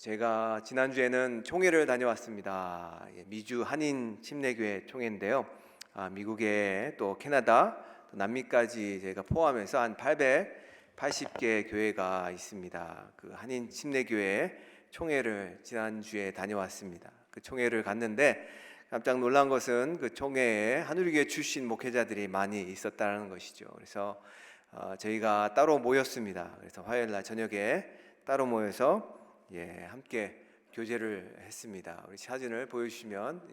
제가 지난주에는 총회를 다녀왔습니다. 미주 한인 침례교회 총회인데요. 미국에 또 캐나다, 또 남미까지 제가 포함해서 한 880개 교회가 있습니다. 그 한인 침례교회 총회를 지난주에 다녀왔습니다. 그 총회를 갔는데 깜짝 놀란 것은 그 총회에 하늘교회 출신 목회자들이 많이 있었다는 것이죠. 그래서 저희가 따로 모였습니다. 그래서 화요일 날 저녁에 따로 모여서 함께 교제를 했습니다. 우리 사진을 보여주시면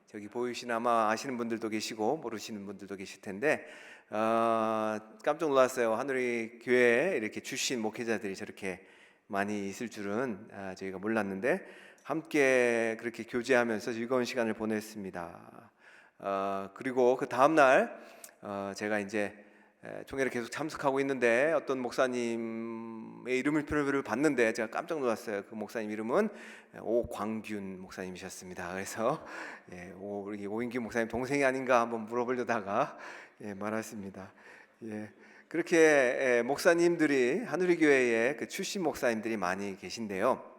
저기 보이시는 아마 아시는 분들도 계시고 모르시는 분들도 계실 텐데 깜짝 놀랐어요. 하늘의 교회에 이렇게 출신 목회자들이 저렇게 많이 있을 줄은 저희가 몰랐는데 함께 그렇게 교제하면서 즐거운 시간을 보냈습니다. 그리고 그 다음 날 제가 이제 총회를 계속 참석하고 있는데 어떤 목사님의 이름을 봤는데 제가 깜짝 놀랐어요. 그 목사님 이름은 오광균 목사님이셨습니다. 그래서 우리 오인균 목사님 동생이 아닌가 한번 물어보려다가 말았습니다. 그렇게 목사님들이 하늘의 교회에 그 출신 목사님들이 많이 계신데요.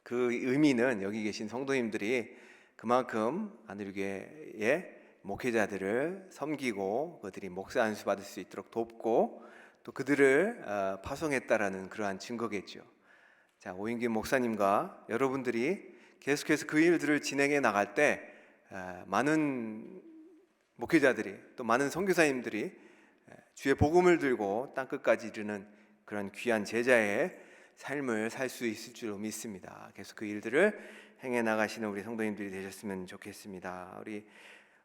그 의미는 여기 계신 성도님들이 그만큼 하늘의 교회에 목회자들을 섬기고 그들이 목사 안수 받을 수 있도록 돕고 또 그들을 파송했다라는 그러한 증거겠죠. 자, 오인균 목사님과 여러분들이 계속해서 그 일들을 진행해 나갈 때 많은 목회자들이 또 많은 선교사님들이 주의 복음을 들고 땅 끝까지 이르는 그런 귀한 제자의 삶을 살 수 있을 줄로 믿습니다. 계속 그 일들을 행해 나가시는 우리 성도님들이 되셨으면 좋겠습니다.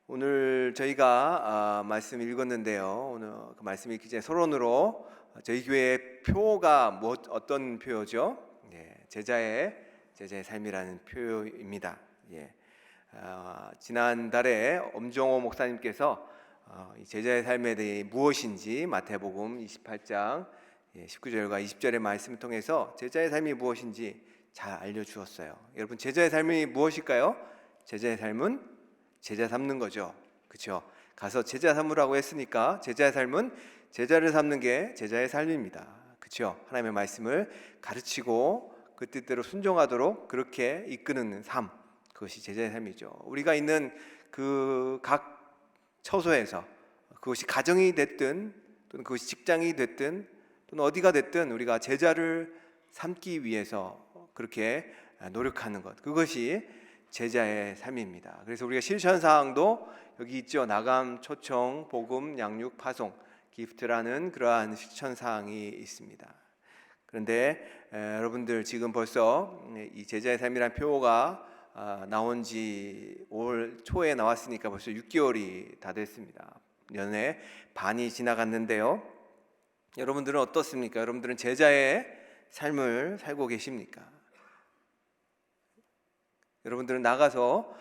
오늘 저희가 말씀 읽었는데요. 오늘 그 말씀 읽기 전에 서론으로 저희 교회의 표가 어떤 표죠? 제자의 삶이라는 표입니다. 지난달에 엄정호 목사님께서 이 제자의 삶에 대해 무엇인지 마태복음 28장 19절과 20절의 말씀을 통해서 제자의 삶이 무엇인지 잘 알려주었어요. 여러분, 제자의 삶이 무엇일까요? 제자의 삶은 제자 삼는 거죠. 그렇죠? 가서 제자 삼으라고 했으니까 제자의 삶은 제자를 삼는 게 제자의 삶입니다. 그렇죠? 하나님의 말씀을 가르치고 그 뜻대로 순종하도록 그렇게 이끄는 삶, 그것이 제자의 삶이죠. 우리가 있는 그 각 처소에서 그것이 가정이 됐든 또는 그것이 직장이 됐든 또는 어디가 됐든 우리가 제자를 삼기 위해서 그렇게 노력하는 것, 그것이 제자의 삶입니다. 그래서 우리가 실천 사항도 여기 있죠. 나감, 초청, 복음, 양육, 파송, 기프트라는 그러한 실천 사항이 있습니다. 그런데 여러분들 지금 벌써 이 제자의 삶이라는 표가 나온 지 올 초에 나왔으니까 벌써 6개월이 다 됐습니다. 연애 반이 지나갔는데요. 여러분들은 어떻습니까? 여러분들은 제자의 삶을 살고 계십니까? 여러분들은 나가서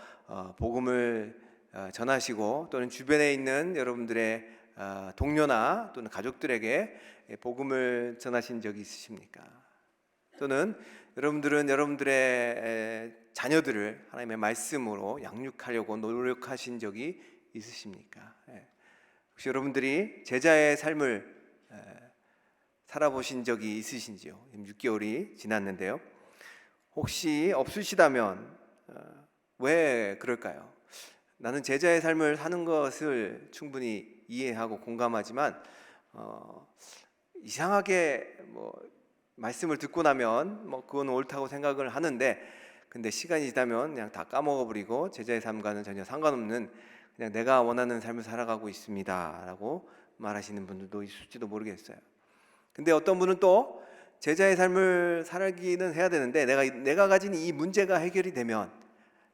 복음을 전하시고 또는 주변에 있는 여러분들의 동료나 또는 가족들에게 복음을 전하신 적이 있으십니까? 또는 여러분들은 여러분들의 자녀들을 하나님의 말씀으로 양육하려고 노력하신 적이 있으십니까? 혹시 여러분들이 제자의 삶을 살아보신 적이 있으신지요? 6개월이 지났는데요. 혹시 없으시다면 왜 그럴까요? 나는 제자의 삶을 사는 것을 충분히 이해하고 공감하지만 이상하게 말씀을 듣고 나면 그건 옳다고 생각을 하는데 근데 시간이 지나면 그냥 다 까먹어버리고 제자의 삶과는 전혀 상관없는 그냥 내가 원하는 삶을 살아가고 있습니다 라고 말하시는 분들도 있을지도 모르겠어요. 근데 어떤 분은 또 제자의 삶을 살기는 해야 되는데 내가 가진 이 문제가 해결이 되면,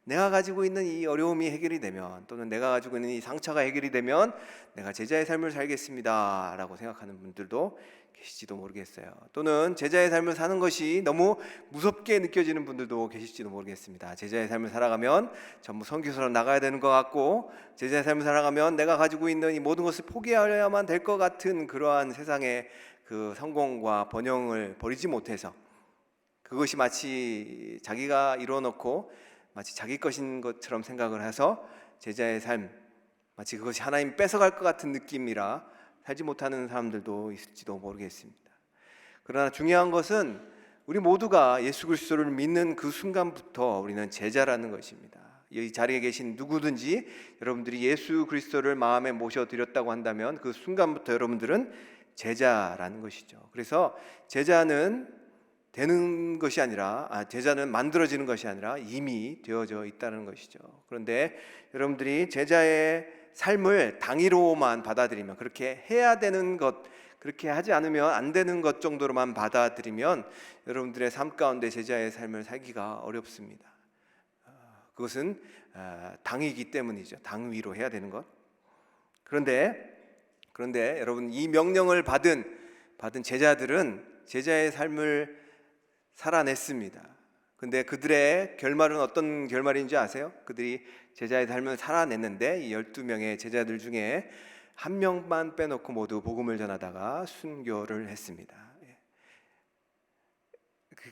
내가 가지고 있는 이 어려움이 해결이 되면, 또는 내가 가지고 있는 이 상처가 해결이 되면 내가 제자의 삶을 살겠습니다 라고 생각하는 분들도 계실지도 모르겠어요. 또는 제자의 삶을 사는 것이 너무 무섭게 느껴지는 분들도 계실지도 모르겠습니다. 제자의 삶을 살아가면 전부 선교사로 나가야 되는 것 같고, 제자의 삶을 살아가면 내가 가지고 있는 이 모든 것을 포기하려야만 될 것 같은 그러한 세상의 그 성공과 번영을 버리지 못해서 그것이 마치 자기가 이루어놓고 마치 자기 것인 것처럼 생각을 해서 제자의 삶, 마치 그것이 하나님 뺏어갈 것 같은 느낌이라 살지 못하는 사람들도 있을지도 모르겠습니다. 그러나 중요한 것은 우리 모두가 예수 그리스도를 믿는 그 순간부터 우리는 제자라는 것입니다. 이 자리에 계신 누구든지 여러분들이 예수 그리스도를 마음에 모셔드렸다고 한다면 그 순간부터 여러분들은 제자라는 것이죠. 그래서 제자는 되는 것이 아니라 제자는 만들어지는 것이 아니라 이미 되어져 있다는 것이죠. 그런데 여러분들이 제자의 삶을 당위로만 받아들이면, 그렇게 해야 되는 것, 그렇게 하지 않으면 안 되는 것 정도로만 받아들이면 여러분들의 삶 가운데 제자의 삶을 살기가 어렵습니다. 그것은 당이기 때문이죠. 당위로 해야 되는 것. 그런데 여러분, 이 명령을 받은 제자들은 제자의 삶을 살아냈습니다. 근데 그들의 결말은 어떤 결말인지 아세요? 그들이 제자의 삶을 살아냈는데 이 12명의 제자들 중에 한 명만 빼놓고 모두 복음을 전하다가 순교를 했습니다.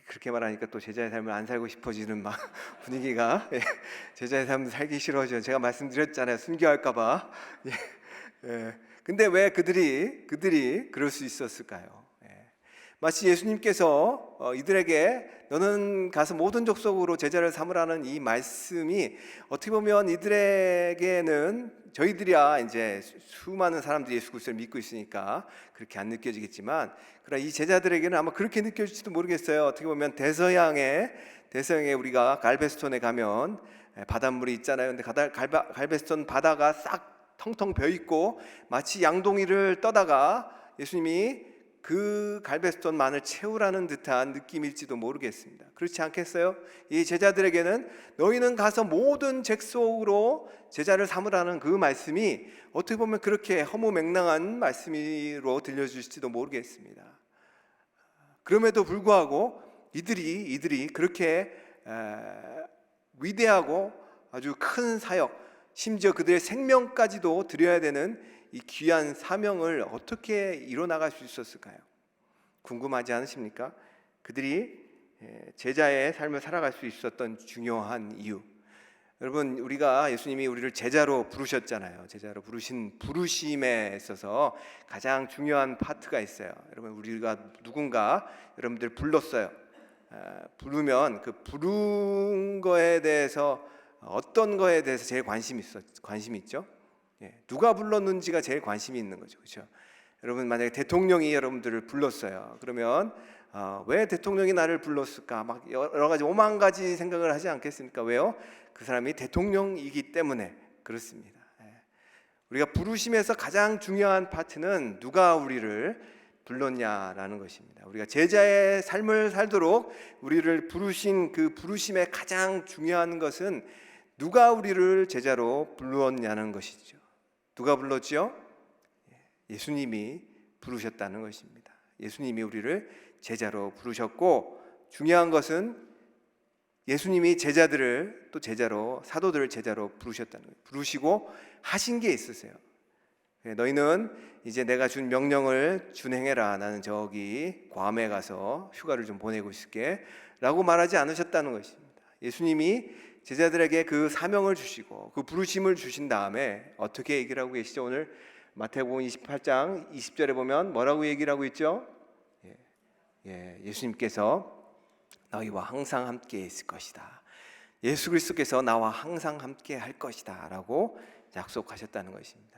그렇게 말하니까 또 제자의 삶을 안 살고 싶어지는 막 분위기가, 제자의 삶을 살기 싫어져. 제가 말씀드렸잖아요, 순교할까봐. 근데 왜 그들이 그럴 수 있었을까요? 마치 예수님께서 이들에게 너는 가서 모든 족속으로 제자를 삼으라는 이 말씀이 어떻게 보면 이들에게는, 저희들이야 이제 수많은 사람들이 예수 그리스도를 믿고 있으니까 그렇게 안 느껴지겠지만, 그러나 이 제자들에게는 아마 그렇게 느껴질지도 모르겠어요. 어떻게 보면 대서양에 우리가 갈베스톤에 가면 바닷물이 있잖아요. 근데 갈베스톤 바다가 싹 텅텅 비어 있고 마치 양동이를 떠다가 예수님이 그 갈베스톤만을 채우라는 듯한 느낌일지도 모르겠습니다. 그렇지 않겠어요? 이 제자들에게는 너희는 가서 모든 족속으로 제자를 삼으라는 그 말씀이 어떻게 보면 그렇게 허무맹랑한 말씀으로 들려줄지도 모르겠습니다. 그럼에도 불구하고 이들이 그렇게 위대하고 아주 큰 사역, 심지어 그들의 생명까지도 드려야 되는 이 귀한 사명을 어떻게 이뤄나갈 수 있었을까요? 궁금하지 않으십니까? 그들이 제자의 삶을 살아갈 수 있었던 중요한 이유, 여러분, 우리가 예수님이 우리를 제자로 부르셨잖아요. 제자로 부르심에 있어서 가장 중요한 파트가 있어요. 여러분, 우리가 누군가 여러분들 불렀어요. 부르면 그 부른 거에 대해서, 어떤 거에 대해서 제일 관심이 있죠? 누가 불렀는지가 제일 관심이 있는 거죠. 그렇죠? 여러분, 만약에 대통령이 여러분들을 불렀어요. 그러면 왜 대통령이 나를 불렀을까? 막 여러 가지 오만 가지 생각을 하지 않겠습니까? 왜요? 그 사람이 대통령이기 때문에 그렇습니다. 우리가 부르심에서 가장 중요한 파트는 누가 우리를 불렀냐라는 것입니다. 우리가 제자의 삶을 살도록 우리를 부르신 그 부르심의 가장 중요한 것은 누가 우리를 제자로 불렀냐는 것이죠. 누가 불렀지요? 예수님이 부르셨다는 것입니다. 예수님이 우리를 제자로 부르셨고, 중요한 것은 예수님이 제자들을 또 제자로, 사도들을 제자로 부르셨다는 거예요. 부르시고 하신 게 있으세요. 너희는 이제 내가 준 명령을 준행해라. 나는 저기 괌에 가서 휴가를 좀 보내고 있을게 라고 말하지 않으셨다는 것입니다. 예수님이 제자들에게 그 사명을 주시고 그 부르심을 주신 다음에 어떻게 얘기를 하고 계시죠? 오늘 마태복음 28장 20절에 보면 뭐라고 얘기를 하고 있죠? 예수님께서 너희와 항상 함께 있을 것이다. 예수 그리스도께서 나와 항상 함께 할 것이다 라고 약속하셨다는 것입니다.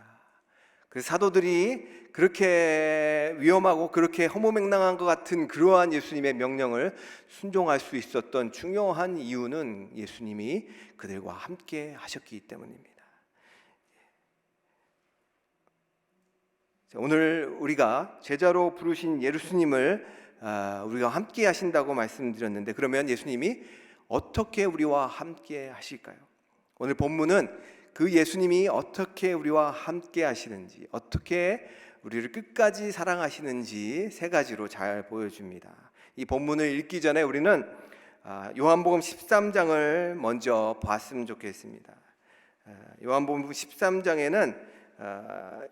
그 사도들이 그렇게 위험하고 그렇게 허무맹랑한 것 같은 그러한 예수님의 명령을 순종할 수 있었던 중요한 이유는 예수님이 그들과 함께 하셨기 때문입니다. 오늘 우리가 제자로 부르신 예수님을 우리가 함께 하신다고 말씀드렸는데, 그러면 예수님이 어떻게 우리와 함께 하실까요? 오늘 본문은 그 예수님이 어떻게 우리와 함께 하시는지, 어떻게 우리를 끝까지 사랑하시는지 세 가지로 잘 보여줍니다. 이 본문을 읽기 전에 우리는 요한복음 13장을 먼저 봤으면 좋겠습니다. 요한복음 13장에는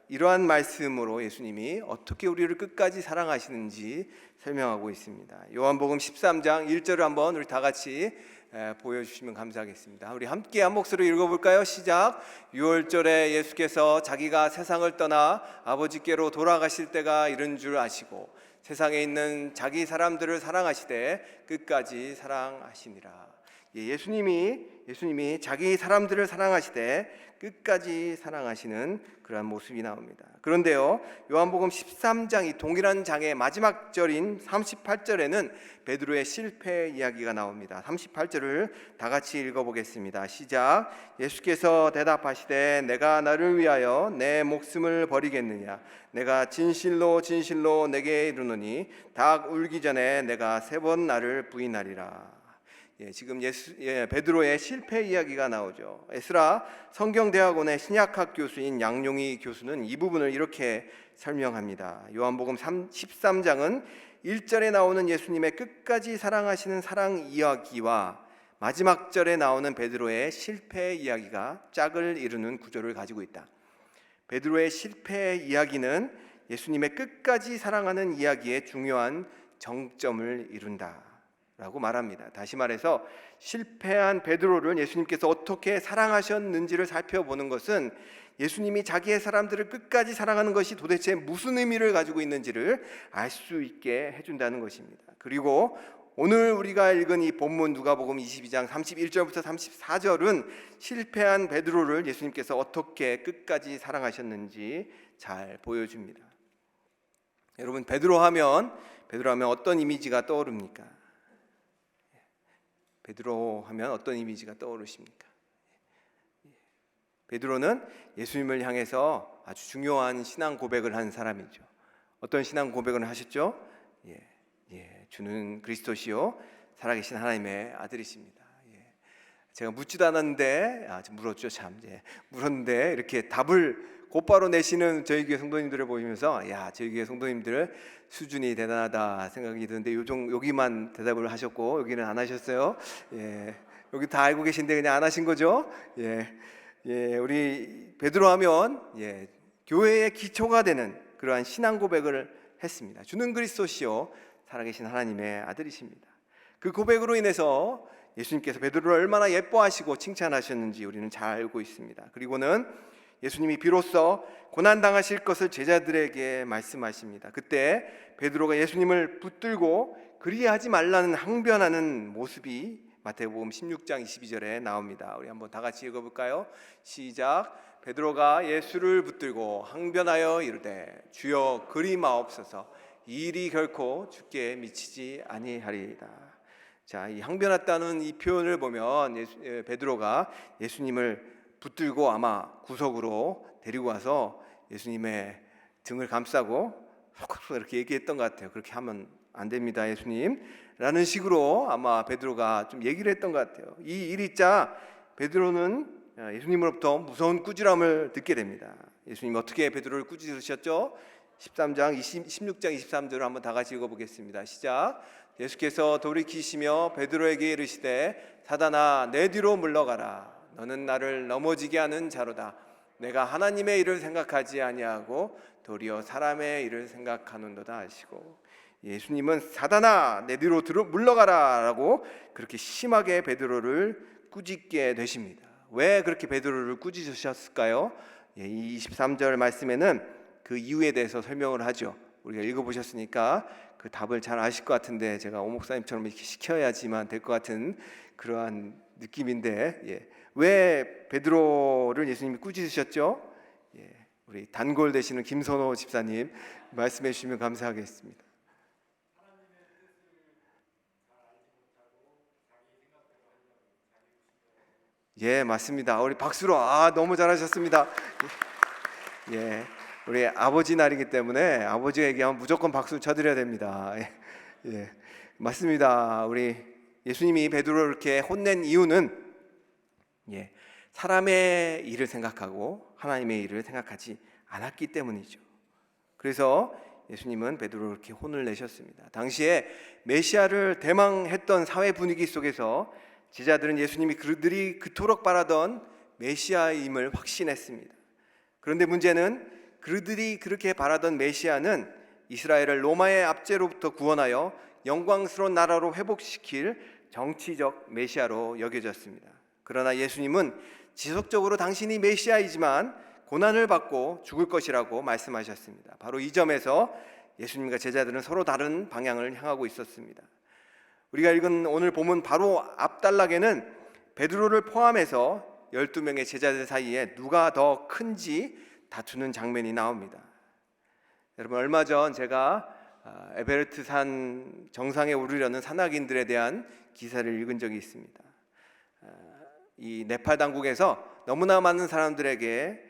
이러한 말씀으로 예수님이 어떻게 우리를 끝까지 사랑하시는지 설명하고 있습니다. 요한복음 13장 1절을 한번 우리 다 같이 보여주시면 감사하겠습니다. 우리 함께 한 목소리로 읽어볼까요? 시작. 6월절에 예수께서 자기가 세상을 떠나 아버지께로 돌아가실 때가 이른 줄 아시고 세상에 있는 자기 사람들을 사랑하시되 끝까지 사랑하시니라. 예수님이 자기 사람들을 사랑하시되 끝까지 사랑하시는 그러한 모습이 나옵니다. 그런데요, 요한복음 13장 이 동일한 장의 마지막 절인 38절에는 베드로의 실패 이야기가 나옵니다. 38절을 다 같이 읽어보겠습니다. 시작. 예수께서 대답하시되 내가 나를 위하여 내 목숨을 버리겠느냐? 내가 진실로 진실로 내게 이르노니 닭 울기 전에 내가 3번 나를 부인하리라. 지금 베드로의 실패 이야기가 나오죠. 에스라 성경대학원의 신약학 교수인 양용희 교수는 이 부분을 이렇게 설명합니다. 요한복음 13장은 1절에 나오는 예수님의 끝까지 사랑하시는 사랑 이야기와 마지막 절에 나오는 베드로의 실패 이야기가 짝을 이루는 구조를 가지고 있다. 베드로의 실패 이야기는 예수님의 끝까지 사랑하는 이야기의 중요한 정점을 이룬다 라고 말합니다. 다시 말해서 실패한 베드로를 예수님께서 어떻게 사랑하셨는지를 살펴보는 것은 예수님이 자기의 사람들을 끝까지 사랑하는 것이 도대체 무슨 의미를 가지고 있는지를 알 수 있게 해준다는 것입니다. 그리고 오늘 우리가 읽은 이 본문 누가복음 22장 31절부터 34절은 실패한 베드로를 예수님께서 어떻게 끝까지 사랑하셨는지 잘 보여줍니다. 여러분, 베드로 하면 어떤 이미지가 떠오릅니까? 베드로 하면 어떤 이미지가 떠오르십니까? 베드로는 예수님을 향해서 아주 중요한 신앙 고백을 한 사람이죠. 어떤 신앙 고백을 하셨죠? 주는 그리스도시요 살아계신 하나님의 아들이십니다. 제가 묻지도 않았는데 물었죠. 물었는데 이렇게 답을 곧바로 내시는 저희 교회 성도님들을 보면서 저희 교회 성도님들 수준이 대단하다 생각이 드는데 여기만 대답을 하셨고 여기는 안 하셨어요. 여기 다 알고 계신데 그냥 안 하신 거죠. 우리 베드로 하면 교회의 기초가 되는 그러한 신앙 고백을 했습니다. 주는 그리스도시요 살아계신 하나님의 아들이십니다. 그 고백으로 인해서 예수님께서 베드로를 얼마나 예뻐하시고 칭찬하셨는지 우리는 잘 알고 있습니다. 그리고는 예수님이 비로소 고난당하실 것을 제자들에게 말씀하십니다. 그때 베드로가 예수님을 붙들고 그리하지 말라는 항변하는 모습이 마태복음 16장 22절에 나옵니다. 우리 한번 다 같이 읽어볼까요? 시작. 베드로가 예수를 붙들고 항변하여 이르되 주여 그리 마옵소서 이 일이 결코 주께 미치지 아니하리이다. 이 항변했다는 이 표현을 보면 베드로가 예수님을 붙들고 아마 구석으로 데리고 와서 예수님의 등을 감싸고 이렇게 얘기했던 것 같아요. 그렇게 하면 안 됩니다, 예수님 라는 식으로 아마 베드로가 좀 얘기를 했던 것 같아요. 이 일이자 베드로는 예수님으로부터 무서운 꾸지람을 듣게 됩니다. 예수님이 어떻게 베드로를 꾸짖으셨죠? 16장 23절을 한번 다 같이 읽어보겠습니다. 시작. 예수께서 돌이키시며 베드로에게 이르시되 사단아 내 뒤로 물러가라. 너는 나를 넘어지게 하는 자로다. 내가 하나님의 일을 생각하지 아니하고 도리어 사람의 일을 생각하는도다 하시고, 예수님은 사단아 내 뒤로 물러가라 라고 그렇게 심하게 베드로를 꾸짖게 되십니다. 왜 그렇게 베드로를 꾸짖으셨을까요? 이 23절 말씀에는 그 이유에 대해서 설명을 하죠. 우리가 읽어보셨으니까 그 답을 잘 아실 것 같은데 제가 오 목사님처럼 이렇게 시켜야지만 될 것 같은 그러한 느낌인데 왜 베드로를 예수님이 꾸짖으셨죠? 우리 단골 되시는 김선호 집사님 말씀해 주시면 감사하겠습니다. 맞습니다. 우리 박수로 너무 잘하셨습니다. 우리 아버지 날이기 때문에 아버지가 얘기하면 무조건 박수 쳐드려야 됩니다. 맞습니다. 우리 예수님이 베드로를 이렇게 혼낸 이유는 사람의 일을 생각하고 하나님의 일을 생각하지 않았기 때문이죠. 그래서 예수님은 베드로를 이렇게 혼을 내셨습니다. 당시에 메시아를 대망했던 사회 분위기 속에서 제자들은 예수님이 그들이 그토록 바라던 메시아임을 확신했습니다. 그런데 문제는 그들이 그렇게 바라던 메시아는 이스라엘을 로마의 압제로부터 구원하여 영광스러운 나라로 회복시킬 정치적 메시아로 여겨졌습니다. 그러나 예수님은 지속적으로 당신이 메시아이지만 고난을 받고 죽을 것이라고 말씀하셨습니다. 바로 이 점에서 예수님과 제자들은 서로 다른 방향을 향하고 있었습니다. 우리가 읽은 오늘 본문 바로 앞단락에는 베드로를 포함해서 12명의 제자들 사이에 누가 더 큰지 다투는 장면이 나옵니다. 여러분, 얼마 전 제가 에베레스트 산 정상에 오르려는 산악인들에 대한 기사를 읽은 적이 있습니다. 이 네팔 당국에서 너무나 많은 사람들에게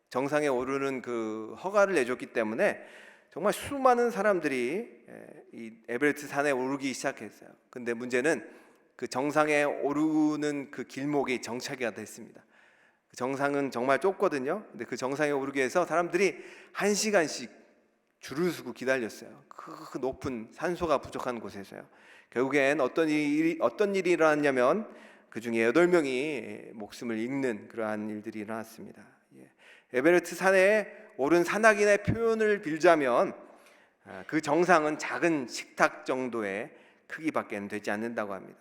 정상에 오르는 그 허가를 내줬기 때문에 정말 수많은 사람들이 이 에베레스트 산에 오르기 시작했어요. 근데 문제는 그 정상에 오르는 그 길목이 정체가 됐습니다. 그 정상은 정말 좁거든요. 근데 그 정상에 오르기 위해서 사람들이 1시간씩 줄을 서고 기다렸어요. 그 높은 산소가 부족한 곳에서요. 결국엔 어떤 일이 일어났냐면 그 중에 8명이 목숨을 잃는 그러한 일들이 일어났습니다. 에베레스트 산에 오른 산악인의 표현을 빌자면 그 정상은 작은 식탁 정도의 크기밖에 되지 않는다고 합니다.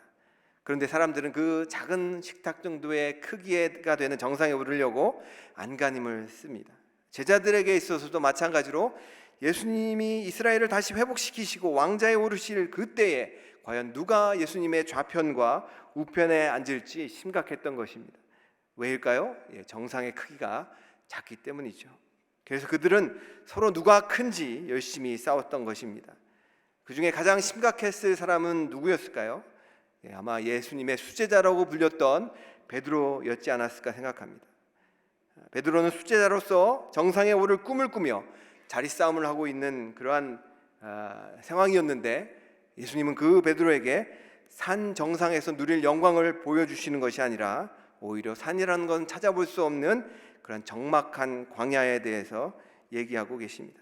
그런데 사람들은 그 작은 식탁 정도의 크기가 되는 정상에 오르려고 안간힘을 씁니다. 제자들에게 있어서도 마찬가지로 예수님이 이스라엘을 다시 회복시키시고 왕자에 오르실 그때에 과연 누가 예수님의 좌편과 우편에 앉을지 심각했던 것입니다. 왜일까요? 정상의 크기가 작기 때문이죠. 그래서 그들은 서로 누가 큰지 열심히 싸웠던 것입니다. 그 중에 가장 심각했을 사람은 누구였을까요? 아마 예수님의 수제자라고 불렸던 베드로였지 않았을까 생각합니다. 베드로는 수제자로서 정상에 오를 꿈을 꾸며 자리싸움을 하고 있는 그러한 상황이었는데 예수님은 그 베드로에게 산 정상에서 누릴 영광을 보여주시는 것이 아니라 오히려 산이라는 건 찾아볼 수 없는 그런 적막한 광야에 대해서 얘기하고 계십니다.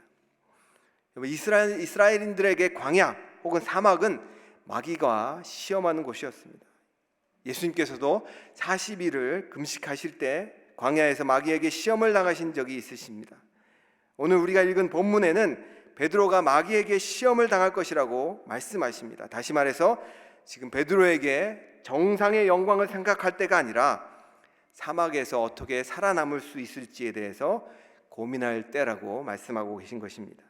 이스라엘인들에게 광야 혹은 사막은 마귀가 시험하는 곳이었습니다. 예수님께서도 40일을 금식하실 때 광야에서 마귀에게 시험을 당하신 적이 있으십니다. 오늘 우리가 읽은 본문에는 베드로가 마귀에게 시험을 당할 것이라고 말씀하십니다. 다시 말해서 지금 베드로에게 정상의 영광을 생각할 때가 아니라 사막에서 어떻게 살아남을 수 있을지에 대해서 고민할 때라고 말씀하고 계신 것입니다.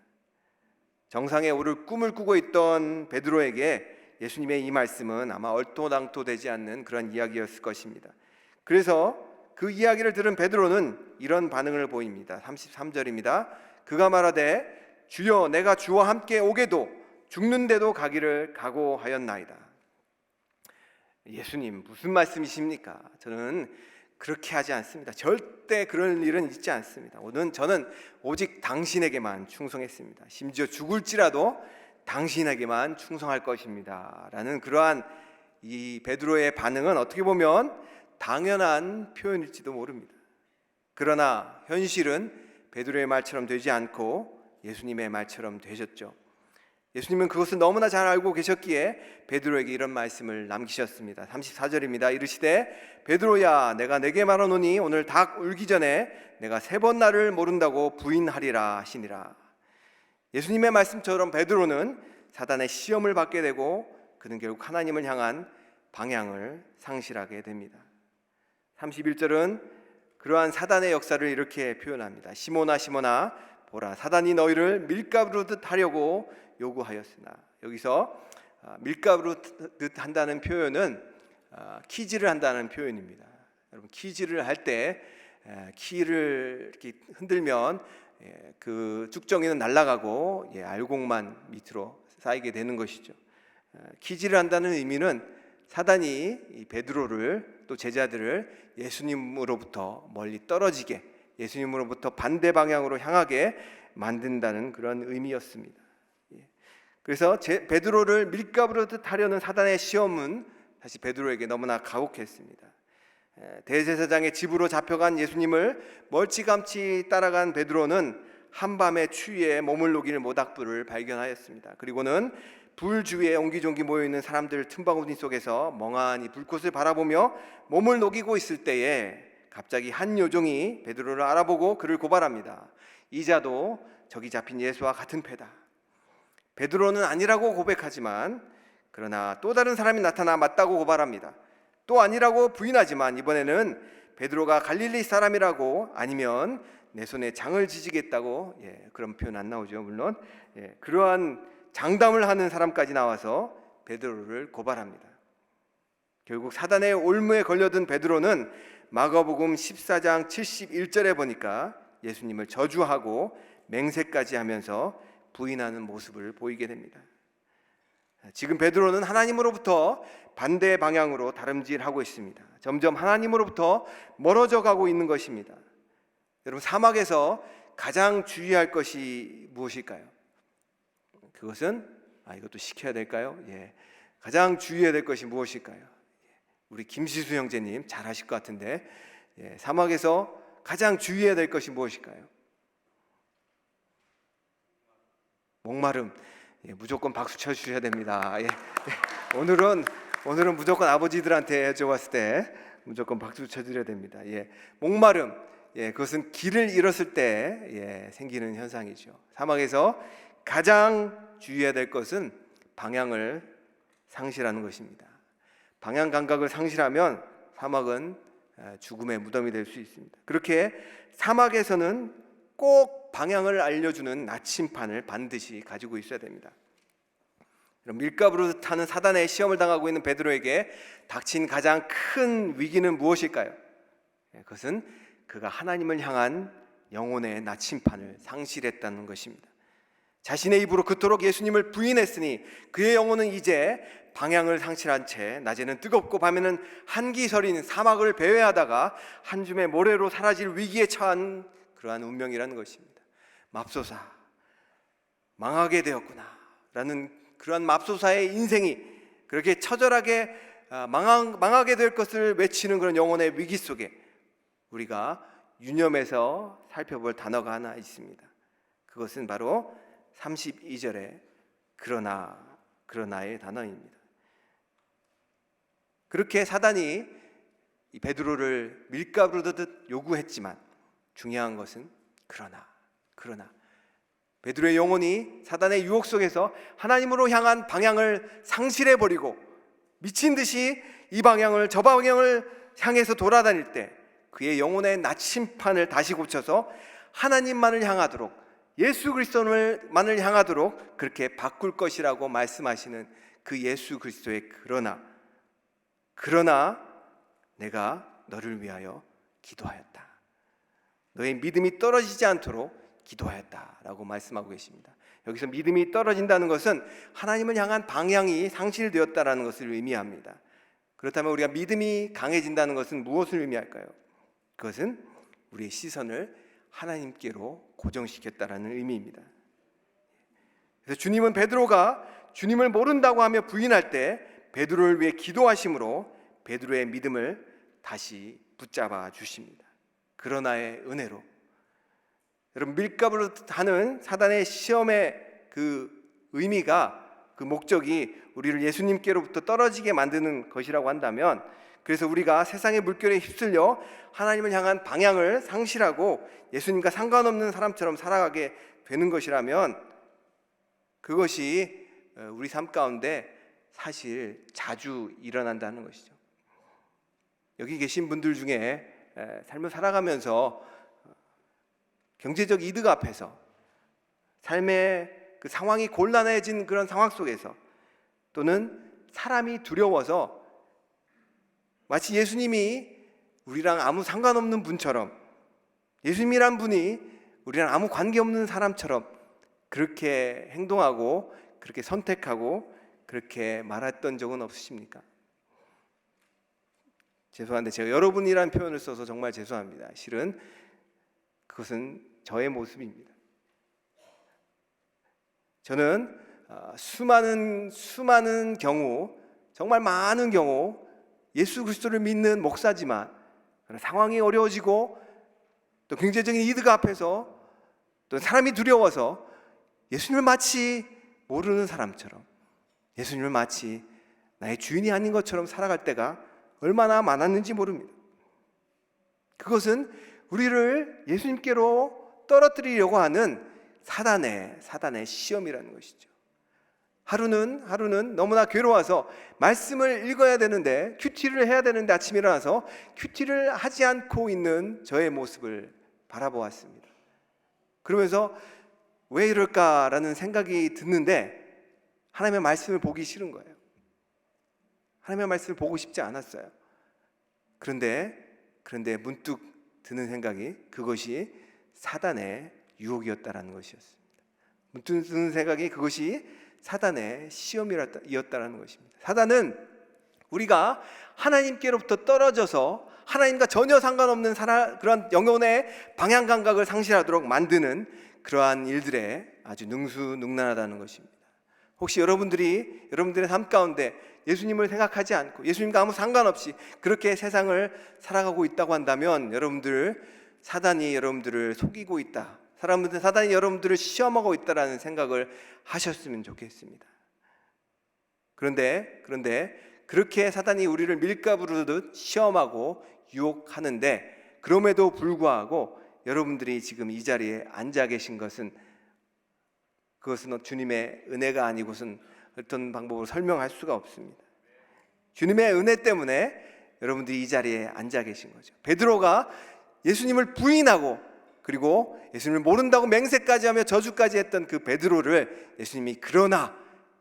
정상에 오를 꿈을 꾸고 있던 베드로에게 예수님의 이 말씀은 아마 얼토당토되지 않는 그런 이야기였을 것입니다. 그래서 그 이야기를 들은 베드로는 이런 반응을 보입니다. 33절입니다. 그가 말하되 주여 내가 주와 함께 오게도 죽는데도 가기를 각오하였나이다. 예수님 무슨 말씀이십니까? 저는 그렇게 하지 않습니다. 절대 그런 일은 있지 않습니다. 저는 오직 당신에게만 충성했습니다. 심지어 죽을지라도 당신에게만 충성할 것입니다. 라는 그러한 이 베드로의 반응은 어떻게 보면 당연한 표현일지도 모릅니다. 그러나 현실은 베드로의 말처럼 되지 않고 예수님의 말처럼 되셨죠. 예수님은 그것을 너무나 잘 알고 계셨기에 베드로에게 이런 말씀을 남기셨습니다. 34절입니다. 이르시되 베드로야 내가 내게 말하노니 오늘 닭 울기 전에 내가 3번 나를 모른다고 부인하리라 하시니라. 예수님의 말씀처럼 베드로는 사단의 시험을 받게 되고 그는 결국 하나님을 향한 방향을 상실하게 됩니다. 31절은 그러한 사단의 역사를 이렇게 표현합니다. 시몬아 시몬아 보라 사단이 너희를 밀가루로 하려고 요구하였으나, 여기서 밀가루로 한다는 표현은 키질을 한다는 표현입니다. 여러분 키질을 할 때 키를 이렇게 흔들면 그 쭉정이는 날아가고 알곡만 밑으로 쌓이게 되는 것이죠. 키질을 한다는 의미는 사단이 이 베드로를 또 제자들을 예수님으로부터 멀리 떨어지게, 예수님으로부터 반대 방향으로 향하게 만든다는 그런 의미였습니다. 그래서 베드로를 밀가루로 하려는 사단의 시험은 사실 베드로에게 너무나 가혹했습니다. 대제사장의 집으로 잡혀간 예수님을 멀찌감치 따라간 베드로는 한밤의 추위에 몸을 녹일 모닥불을 발견하였습니다. 그리고는 불 주위에 옹기종기 모여있는 사람들 틈바구니 속에서 멍하니 불꽃을 바라보며 몸을 녹이고 있을 때에 갑자기 한 요종이 베드로를 알아보고 그를 고발합니다. 이 자도 저기 잡힌 예수와 같은 패다. 베드로는 아니라고 고백하지만 그러나 또 다른 사람이 나타나 맞다고 고발합니다. 또 아니라고 부인하지만 이번에는 베드로가 갈릴리 사람이라고 아니면 내 손에 장을 지지겠다고, 그런 표현 안 나오죠 물론. 그러한 장담을 하는 사람까지 나와서 베드로를 고발합니다. 결국 사단의 올무에 걸려든 베드로는 마가복음 14장 71절에 보니까 예수님을 저주하고 맹세까지 하면서 부인하는 모습을 보이게 됩니다. 지금 베드로는 하나님으로부터 반대 방향으로 다름질하고 있습니다. 점점 하나님으로부터 멀어져 가고 있는 것입니다. 여러분, 사막에서 가장 주의할 것이 무엇일까요? 그것은 이것도 시켜야 될까요? 가장 주의해야 될 것이 무엇일까요? 우리 김시수 형제님 잘 아실 것 같은데, 사막에서 가장 주의해야 될 것이 무엇일까요? 목마름. 무조건 박수 쳐주셔야 됩니다. 오늘은 무조건 아버지들한테 여쭤봤을 때 무조건 박수 쳐드려야 됩니다. 목마름. 그것은 길을 잃었을 때 생기는 현상이죠. 사막에서 가장 주의해야 될 것은 방향을 상실하는 것입니다. 방향 감각을 상실하면 사막은 죽음의 무덤이 될 수 있습니다. 그렇게 사막에서는 꼭 방향을 알려주는 나침판을 반드시 가지고 있어야 됩니다. 밀가부로 타는 사단의 시험을 당하고 있는 베드로에게 닥친 가장 큰 위기는 무엇일까요? 그것은 그가 하나님을 향한 영혼의 나침판을 상실했다는 것입니다. 자신의 입으로 그토록 예수님을 부인했으니 그의 영혼은 이제 방향을 상실한 채 낮에는 뜨겁고 밤에는 한기서린 사막을 배회하다가 한 줌의 모래로 사라질 위기에 처한 그러한 운명이라는 것입니다. 맙소사, 망하게 되었구나 라는 그러한 맙소사의 인생이 그렇게 처절하게 망하게 될 것을 외치는 그런 영혼의 위기 속에 우리가 유념해서 살펴볼 단어가 하나 있습니다. 그것은 바로 32절의 그러나의 단어입니다. 그렇게 사단이 이 베드로를 밀가부르듯 요구했지만 중요한 것은 그러나 베드로의 영혼이 사단의 유혹 속에서 하나님으로 향한 방향을 상실해버리고 미친 듯이 이 방향을 저 방향을 향해서 돌아다닐 때 그의 영혼의 나침판을 다시 고쳐서 하나님만을 향하도록, 예수 그리스도만을 향하도록 그렇게 바꿀 것이라고 말씀하시는 그 예수 그리스도의 그러나 내가 너를 위하여 기도하였다. 너의 믿음이 떨어지지 않도록 기도하였다라고 말씀하고 계십니다. 여기서 믿음이 떨어진다는 것은 하나님을 향한 방향이 상실되었다라는 것을 의미합니다. 그렇다면 우리가 믿음이 강해진다는 것은 무엇을 의미할까요? 그것은 우리의 시선을 하나님께로 고정시켰다라는 의미입니다. 그래서 주님은 베드로가 주님을 모른다고 하며 부인할 때 베드로를 위해 기도하심으로 베드로의 믿음을 다시 붙잡아 주십니다. 그러나의 은혜로. 여러분, 밀가부로 하는 사단의 시험의 그 의미가, 그 목적이 우리를 예수님께로부터 떨어지게 만드는 것이라고 한다면, 그래서 우리가 세상의 물결에 휩쓸려 하나님을 향한 방향을 상실하고 예수님과 상관없는 사람처럼 살아가게 되는 것이라면 그것이 우리 삶 가운데 사실 자주 일어난다는 것이죠. 여기 계신 분들 중에 삶을 살아가면서 경제적 이득 앞에서 삶의 그 상황이 곤란해진 그런 상황 속에서 또는 사람이 두려워서 마치 예수님이 우리랑 아무 상관없는 분처럼, 예수님이란 분이 우리랑 아무 관계없는 사람처럼 그렇게 행동하고 그렇게 선택하고 그렇게 말했던 적은 없으십니까? 죄송한데 제가 여러분이라는 표현을 써서 정말 죄송합니다. 실은 그것은 저의 모습입니다. 저는 수많은 경우, 정말 많은 경우 예수 그리스도를 믿는 목사지만 상황이 어려워지고 또 경제적인 이득 앞에서 또 사람이 두려워서 예수님을 마치 모르는 사람처럼, 예수님을 마치 나의 주인이 아닌 것처럼 살아갈 때가 얼마나 많았는지 모릅니다. 그것은 우리를 예수님께로 떨어뜨리려고 하는 사단의 시험이라는 것이죠. 하루는 너무나 괴로워서 말씀을 읽어야 되는데, 큐티를 해야 되는데 아침에 일어나서 큐티를 하지 않고 있는 저의 모습을 바라보았습니다. 그러면서 왜 이럴까라는 생각이 드는데 하나님의 말씀을 보기 싫은 거예요. 하나님의 말씀을 보고 싶지 않았어요. 그런데 문득 드는 생각이 그것이 사단의 유혹이었다라는 것이었습니다. 문득 드는 생각이 그것이 사단의 시험이었다라는 것입니다. 사단은 우리가 하나님께로부터 떨어져서 하나님과 전혀 상관없는 그런 영혼의 방향 감각을 상실하도록 만드는 그러한 일들에 아주 능수능란하다는 것입니다. 혹시 여러분들의 삶 가운데 예수님을 생각하지 않고 예수님과 아무 상관없이 그렇게 세상을 살아가고 있다고 한다면 사단이 여러분들을 속이고 있다, 사단이 여러분들을 시험하고 있다라는 생각을 하셨으면 좋겠습니다. 그런데 그렇게 사단이 우리를 밀가부르듯 시험하고 유혹하는데 그럼에도 불구하고 여러분들이 지금 이 자리에 앉아 계신 것은 그것은 주님의 은혜가 아니고선 어떤 방법으로 설명할 수가 없습니다. 주님의 은혜 때문에 여러분들이 이 자리에 앉아 계신 거죠. 베드로가 예수님을 부인하고 그리고 예수님을 모른다고 맹세까지 하며 저주까지 했던 그 베드로를 예수님이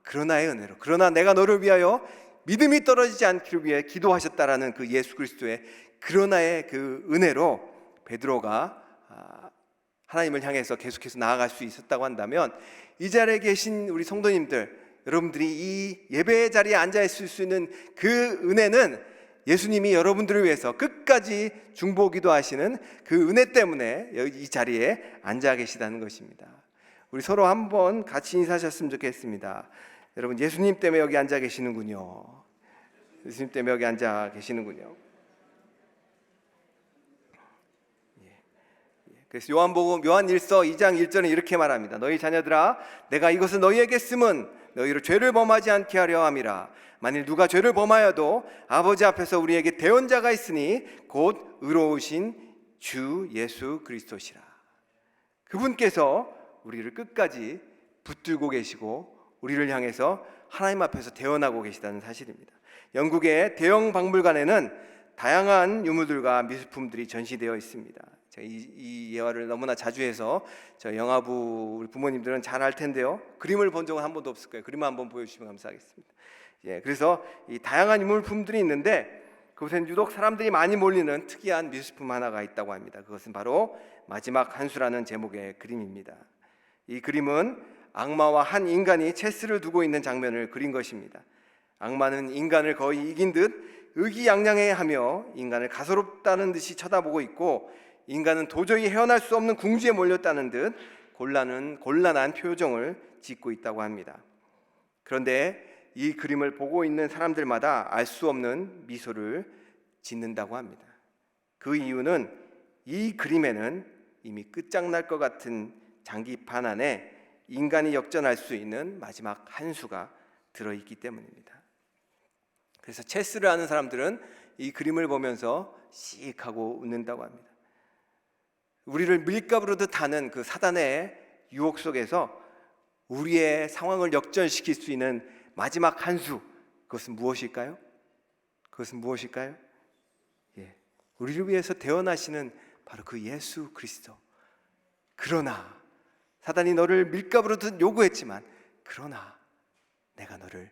그러나의 은혜로, 그러나 내가 너를 위하여 믿음이 떨어지지 않기를 위해 기도하셨다라는 그 예수 그리스도의 그러나의 그 은혜로 베드로가 하나님을 향해서 계속해서 나아갈 수 있었다고 한다면 이 자리에 계신 우리 성도님들, 여러분들이 이 예배의 자리에 앉아 있을 수 있는 그 은혜는 예수님이 여러분들을 위해서 끝까지 중보기도 하시는 그 은혜 때문에 이 자리에 앉아 계시다는 것입니다. 우리 서로 한번 같이 인사하셨으면 좋겠습니다. 여러분, 예수님 때문에 여기 앉아 계시는군요. 예수님 때문에 여기 앉아 계시는군요. 그래서 요한 1서 2장 1절에 이렇게 말합니다. 너희 자녀들아, 내가 이것을 너희에게 쓰면 너희로 죄를 범하지 않게 하려 함이라. 만일 누가 죄를 범하여도 아버지 앞에서 우리에게 대언자가 있으니 곧 의로우신 주 예수 그리스도시라. 그분께서 우리를 끝까지 붙들고 계시고 우리를 향해서 하나님 앞에서 대언하고 계시다는 사실입니다. 영국의 대형 박물관에는 다양한 유물들과 미술품들이 전시되어 있습니다. 제가 이 예화를 너무나 자주 해서 저 영화부 우리 부모님들은 잘 알 텐데요. 그림을 본 적은 한 번도 없을 거예요. 그림을 한번 보여주시면 감사하겠습니다. 그래서 이 다양한 유물품들이 있는데 그곳엔 유독 사람들이 많이 몰리는 특이한 미술품 하나가 있다고 합니다. 그것은 바로 마지막 한수라는 제목의 그림입니다. 이 그림은 악마와 한 인간이 체스를 두고 있는 장면을 그린 것입니다. 악마는 인간을 거의 이긴 듯 의기양양해하며 인간을 가소롭다는 듯이 쳐다보고 있고, 인간은 도저히 헤어날 수 없는 궁지에 몰렸다는 듯 곤란한 표정을 짓고 있다고 합니다. 그런데 이 그림을 보고 있는 사람들마다 알 수 없는 미소를 짓는다고 합니다. 그 이유는 이 그림에는 이미 끝장날 것 같은 장기판 안에 인간이 역전할 수 있는 마지막 한 수가 들어있기 때문입니다. 그래서 체스를 하는 사람들은 이 그림을 보면서 씩 하고 웃는다고 합니다. 우리를 밀가부르듯 하는 그 사단의 유혹 속에서 우리의 상황을 역전시킬 수 있는 마지막 한 수, 그것은 무엇일까요? 우리를 위해서 대언하시는 바로 그 예수 그리스도. 그러나 사단이 너를 밀가부르듯 요구했지만 그러나 내가 너를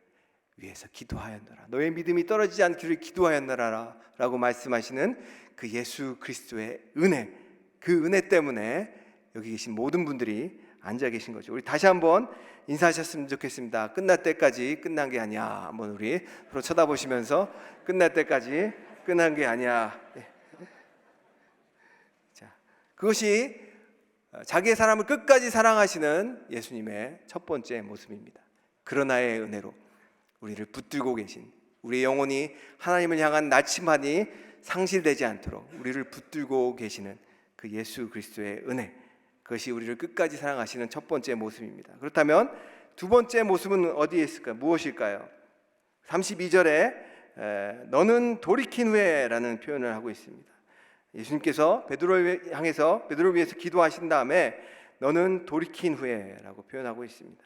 위해서 기도하였노라, 너의 믿음이 떨어지지 않기를 기도하였노라 라고 말씀하시는 그 예수 그리스도의 은혜, 그 은혜 때문에 여기 계신 모든 분들이 앉아 계신 거죠. 우리 다시 한번 인사하셨으면 좋겠습니다. 끝날 때까지 끝난 게 아니야. 한번 우리 서로 쳐다보시면서 끝날 때까지 끝난 게 아니야. 자, 그것이 자기의 사람을 끝까지 사랑하시는 예수님의 첫 번째 모습입니다. 그러나의 은혜로 우리를 붙들고 계신, 우리의 영혼이 하나님을 향한 날침반이 상실되지 않도록 우리를 붙들고 계시는 그 예수 그리스도의 은혜, 그것이 우리를 끝까지 사랑하시는 첫 번째 모습입니다. 그렇다면 두 번째 모습은 어디에 있을까요? 무엇일까요? 32절에 너는 돌이킨 후에라는 표현을 하고 있습니다. 예수님께서 베드로를 향해서 베드로를 위해서 기도하신 다음에 너는 돌이킨 후에라고 표현하고 있습니다.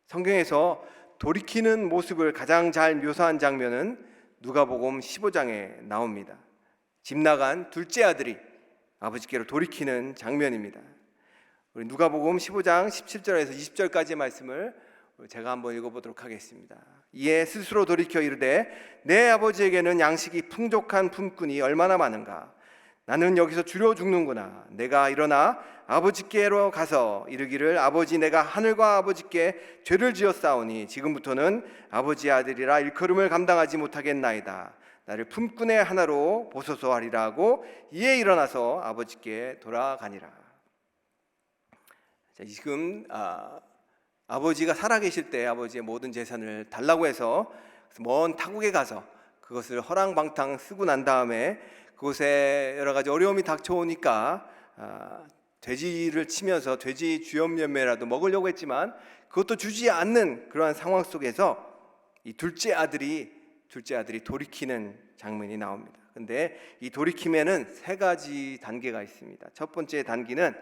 성경에서 돌이키는 모습을 가장 잘 묘사한 장면은 누가복음 15장에 나옵니다. 집 나간 둘째 아들이 아버지께로 돌이키는 장면입니다. 우리 누가복음 15장 17절에서 20절까지의 말씀을 제가 한번 읽어보도록 하겠습니다. 이에 스스로 돌이켜 이르되 내 아버지에게는 양식이 풍족한 품꾼이 얼마나 많은가. 나는 여기서 주려 죽는구나. 내가 일어나 아버지께로 가서 이르기를 아버지 내가 하늘과 아버지께 죄를 지었사오니 지금부터는 아버지의 아들이라 일컬음을 감당하지 못하겠나이다. 나를 품꾼의 하나로 보소서 하리라 하고 이에 일어나서 아버지께 돌아가니라. 자, 지금 아버지가 살아계실 때 아버지의 모든 재산을 달라고 해서 먼 타국에 가서 그것을 허랑방탕 쓰고 난 다음에 그곳에 여러 가지 어려움이 닥쳐오니까 돼지를 치면서 돼지 주염염매라도 먹으려고 했지만 그것도 주지 않는 그러한 상황 속에서 이 둘째 아들이 돌이키는 장면이 나옵니다. 근데 이 돌이킴에는 세 가지 단계가 있습니다. 첫 번째 단계는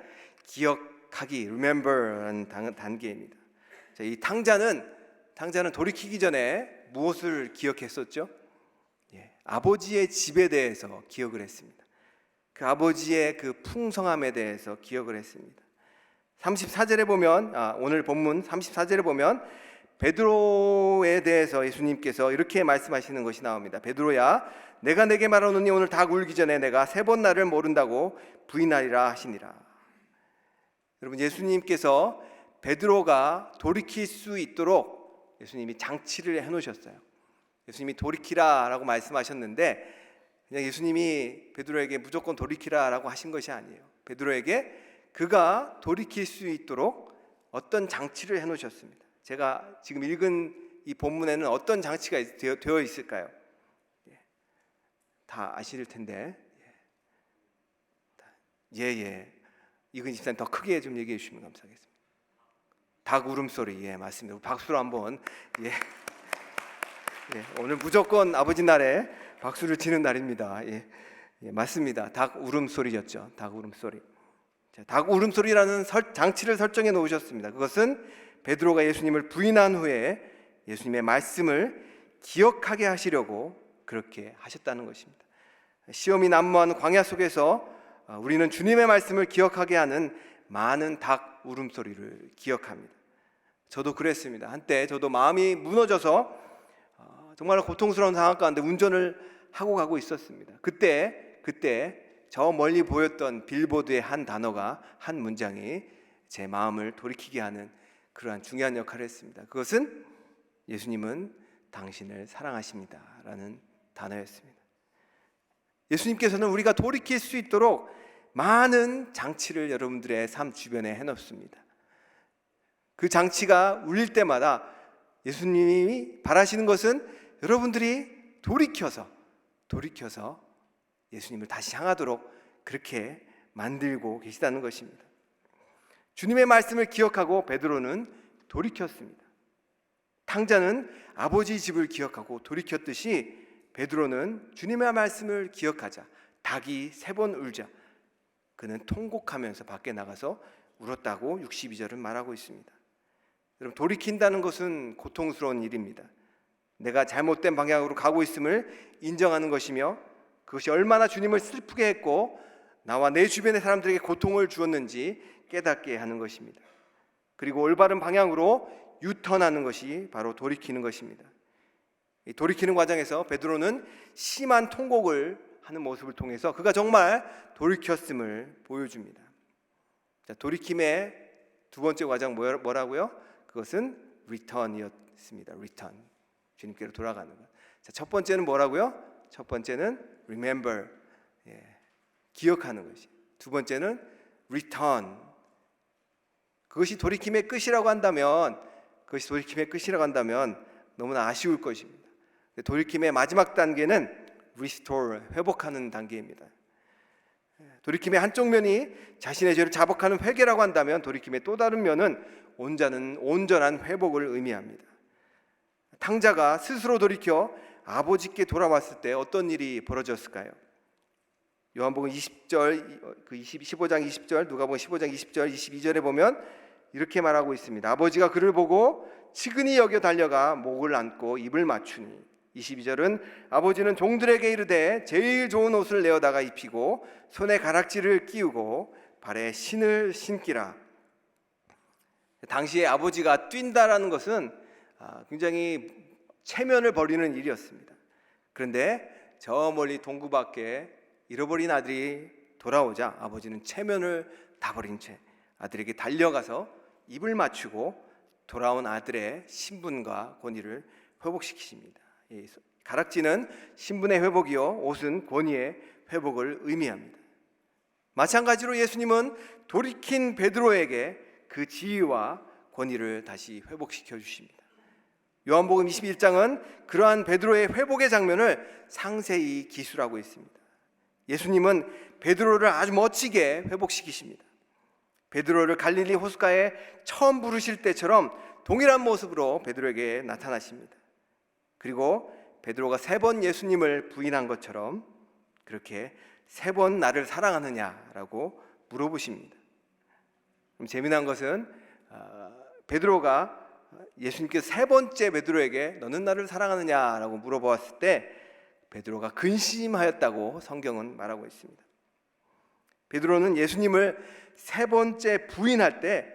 기억하기, remember라는 단계입니다. 자, 이 탕자는 돌이키기 전에 무엇을 기억했었죠? 아버지의 집에 대해서 기억을 했습니다. 그 아버지의 그 풍성함에 대해서 기억을 했습니다. 34절에 보면 오늘 본문 34절에 보면 베드로에 대해서 예수님께서 이렇게 말씀하시는 것이 나옵니다. 베드로야 내가 내게 말하노니 오늘 닭 울기 전에 내가 3번 나를 모른다고 부인하리라 하시니라. 여러분, 예수님께서 베드로가 돌이킬 수 있도록 예수님이 장치를 해놓으셨어요. 예수님이 돌이키라라고 말씀하셨는데 그냥 예수님이 베드로에게 무조건 돌이키라라고 하신 것이 아니에요. 베드로에게 그가 돌이킬 수 있도록 어떤 장치를 해놓으셨습니다. 제가 지금 읽은 이 본문에는 어떤 장치가 되어 있을까요? 다 아실 텐데. 이근 집사님 더 크게 좀 얘기해 주시면 감사하겠습니다. 닭 울음소리. 맞습니다. 박수로 한번. 오늘 무조건 아버지 날에 박수를 치는 날입니다. 맞습니다. 닭 울음소리였죠. 닭 울음소리. 닭 울음소리라는 장치를 설정해 놓으셨습니다. 그것은 베드로가 예수님을 부인한 후에 예수님의 말씀을 기억하게 하시려고 그렇게 하셨다는 것입니다. 시험이 난무하는 광야 속에서 우리는 주님의 말씀을 기억하게 하는 많은 닭 울음소리를 기억합니다. 저도 그랬습니다. 한때 저도 마음이 무너져서 정말 고통스러운 상황 가운데 운전을 하고 가고 있었습니다. 그때 저 멀리 보였던 빌보드의 한 단어가, 한 문장이 제 마음을 돌이키게 하는 그러한 중요한 역할을 했습니다. 그것은 예수님은 당신을 사랑하십니다 라는 단어였습니다. 예수님께서는 우리가 돌이킬 수 있도록 많은 장치를 여러분들의 삶 주변에 해놓습니다. 그 장치가 울릴 때마다 예수님이 바라시는 것은 여러분들이 돌이켜서 예수님을 다시 향하도록 그렇게 만들고 계시다는 것입니다. 주님의 말씀을 기억하고 베드로는 돌이켰습니다. 탕자는 아버지 집을 기억하고 돌이켰듯이 베드로는 주님의 말씀을 기억하자 닭이 3번 울자 그는 통곡하면서 밖에 나가서 울었다고 62절은 말하고 있습니다. 여러분, 돌이킨다는 것은 고통스러운 일입니다. 내가 잘못된 방향으로 가고 있음을 인정하는 것이며 그것이 얼마나 주님을 슬프게 했고 나와 내 주변의 사람들에게 고통을 주었는지 깨닫게 하는 것입니다. 그리고 올바른 방향으로 유턴하는 것이 바로 돌이키는 것입니다. 이 돌이키는 과정에서 베드로는 심한 통곡을 하는 모습을 통해서 그가 정말 돌이켰음을 보여줍니다. 자, 돌이킴의 두 번째 과정 뭐라고요? 그것은 return이었습니다. return. 주님께로 돌아가는 것. 자, 첫 번째는 뭐라고요? 첫 번째는 remember. 기억하는 것이. 두 번째는 return. 그것이 돌이킴의 끝이라고 한다면 너무나 아쉬울 것입니다. 돌이킴의 마지막 단계는 restore, 회복하는 단계입니다. 돌이킴의 한쪽 면이 자신의 죄를 자복하는 회개라고 한다면 돌이킴의 또 다른 면은 온전한 회복을 의미합니다. 탕자가 스스로 돌이켜 아버지께 돌아왔을 때 어떤 일이 벌어졌을까요? 요한복음 20절, 15장 20절, 누가복음 15장 20절, 22절에 보면 이렇게 말하고 있습니다. 아버지가 그를 보고 치근히 여겨 달려가 목을 안고 입을 맞추니 22절은 아버지는 종들에게 이르되 제일 좋은 옷을 내어다가 입히고 손에 가락지를 끼우고 발에 신을 신기라. 당시에 아버지가 뛴다라는 것은 굉장히 체면을 벌이는 일이었습니다. 그런데 저 멀리 동구 밖에 잃어버린 아들이 돌아오자 아버지는 체면을 다 버린 채 아들에게 달려가서 입을 맞추고 돌아온 아들의 신분과 권위를 회복시키십니다. 가락지는 신분의 회복이요, 옷은 권위의 회복을 의미합니다. 마찬가지로 예수님은 돌이킨 베드로에게 그 지위와 권위를 다시 회복시켜 주십니다. 요한복음 21장은 그러한 베드로의 회복의 장면을 상세히 기술하고 있습니다. 예수님은 베드로를 아주 멋지게 회복시키십니다. 베드로를 갈릴리 호숫가에 처음 부르실 때처럼 동일한 모습으로 베드로에게 나타나십니다. 그리고 베드로가 3번 예수님을 부인한 것처럼 그렇게 3번 나를 사랑하느냐라고 물어보십니다. 그럼 재미난 것은 베드로가 예수님께서 3번째 베드로에게 너는 나를 사랑하느냐라고 물어보았을 때 베드로가 근심하였다고 성경은 말하고 있습니다. 베드로는 예수님을 3번째 부인할 때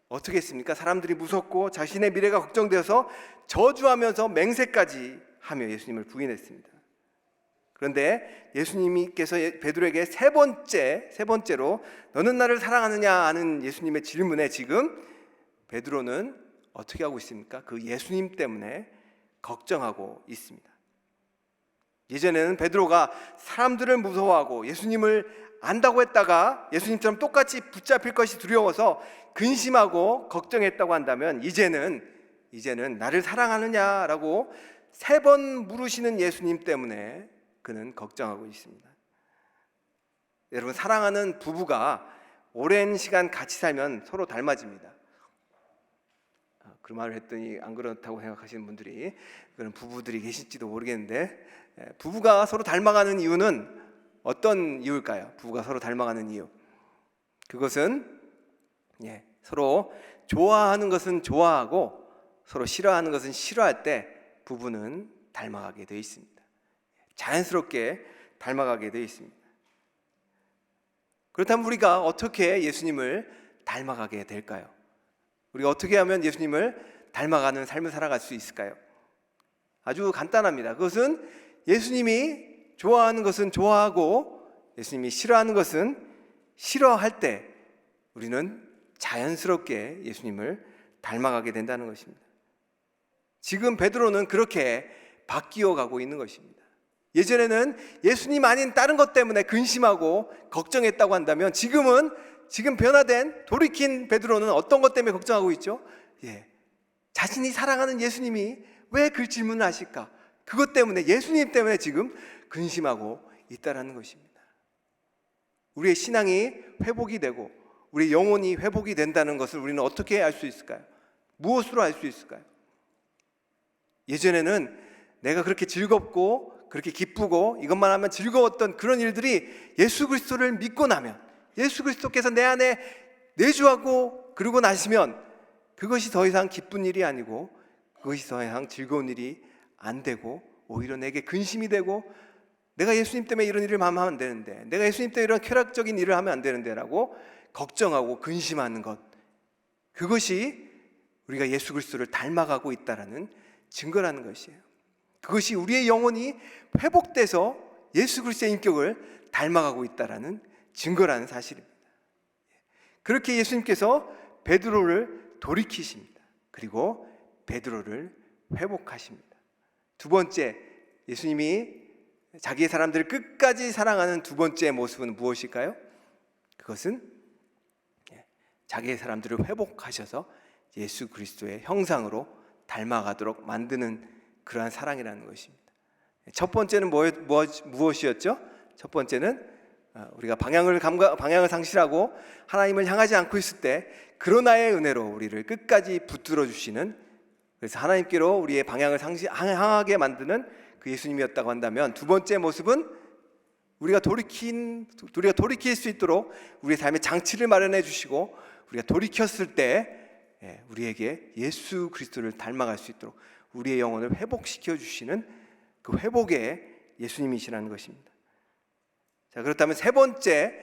어떻게 했습니까? 사람들이 무섭고 자신의 미래가 걱정되어서 저주하면서 맹세까지 하며 예수님을 부인했습니다. 그런데 예수님께서 베드로에게 세 번째로 너는 나를 사랑하느냐 하는 예수님의 질문에 지금 베드로는 어떻게 하고 있습니까? 그 예수님 때문에 걱정하고 있습니다. 예전에는 베드로가 사람들을 무서워하고 예수님을 안다고 했다가 예수님처럼 똑같이 붙잡힐 것이 두려워서 근심하고 걱정했다고 한다면 이제는 나를 사랑하느냐라고 3번 물으시는 예수님 때문에 그는 걱정하고 있습니다. 여러분, 사랑하는 부부가 오랜 시간 같이 살면 서로 닮아집니다. 그 말을 했더니 안 그렇다고 생각하시는 분들이 그런 부부들이 계실지도 모르겠는데, 부부가 서로 닮아가는 이유는 어떤 이유일까요? 부부가 서로 닮아가는 이유, 그것은 서로 좋아하는 것은 좋아하고 서로 싫어하는 것은 싫어할 때 부부는 닮아가게 되어 있습니다. 자연스럽게 닮아가게 되어 있습니다. 그렇다면 우리가 어떻게 예수님을 닮아가게 될까요? 우리가 어떻게 하면 예수님을 닮아가는 삶을 살아갈 수 있을까요? 아주 간단합니다. 그것은 예수님이 좋아하는 것은 좋아하고 예수님이 싫어하는 것은 싫어할 때 우리는 자연스럽게 예수님을 닮아가게 된다는 것입니다. 지금 베드로는 그렇게 바뀌어 가고 있는 것입니다. 예전에는 예수님 아닌 다른 것 때문에 근심하고 걱정했다고 한다면 지금 변화된 돌이킨 베드로는 어떤 것 때문에 걱정하고 있죠? 자신이 사랑하는 예수님이 왜 그 질문을 하실까? 그것 때문에, 예수님 때문에 지금 근심하고 있다는 것입니다. 우리의 신앙이 회복이 되고 우리의 영혼이 회복이 된다는 것을 우리는 어떻게 알 수 있을까요? 무엇으로 알 수 있을까요? 예전에는 내가 그렇게 즐겁고 그렇게 기쁘고 이것만 하면 즐거웠던 그런 일들이 예수 그리스도를 믿고 나면, 예수 그리스도께서 내 안에 내주하고 그러고 나시면 그것이 더 이상 기쁜 일이 아니고 그것이 더 이상 즐거운 일이 안 되고 오히려 내게 근심이 되고, 내가 예수님 때문에 이런 일을 하면 안 되는데, 내가 예수님 때문에 이런 쾌락적인 일을 하면 안 되는데 라고 걱정하고 근심하는 것, 그것이 우리가 예수 그리스도를 닮아가고 있다는 증거라는 것이에요. 그것이 우리의 영혼이 회복돼서 예수 그리스도의 인격을 닮아가고 있다는 증거라는 사실입니다. 그렇게 예수님께서 베드로를 돌이키십니다. 그리고 베드로를 회복하십니다. 두 번째, 예수님이 자기의 사람들을 끝까지 사랑하는 두 번째 모습은 무엇일까요? 그것은 자기의 사람들을 회복하셔서 예수 그리스도의 형상으로 닮아가도록 만드는 그러한 사랑이라는 것입니다. 첫 번째는 무엇이었죠? 첫 번째는 우리가 방향을 상실하고 하나님을 향하지 않고 있을 때 그러나의 은혜로 우리를 끝까지 붙들어 주시는, 그래서 하나님께로 우리의 방향을 향하게 만드는 그 예수님이었다고 한다면, 두 번째 모습은 우리가 돌이킬 수 있도록 우리의 삶에 장치를 마련해 주시고 우리가 돌이켰을 때 우리에게 예수 그리스도를 닮아갈 수 있도록 우리의 영혼을 회복시켜 주시는 그 회복의 예수님이시라는 것입니다. 자, 그렇다면 세 번째,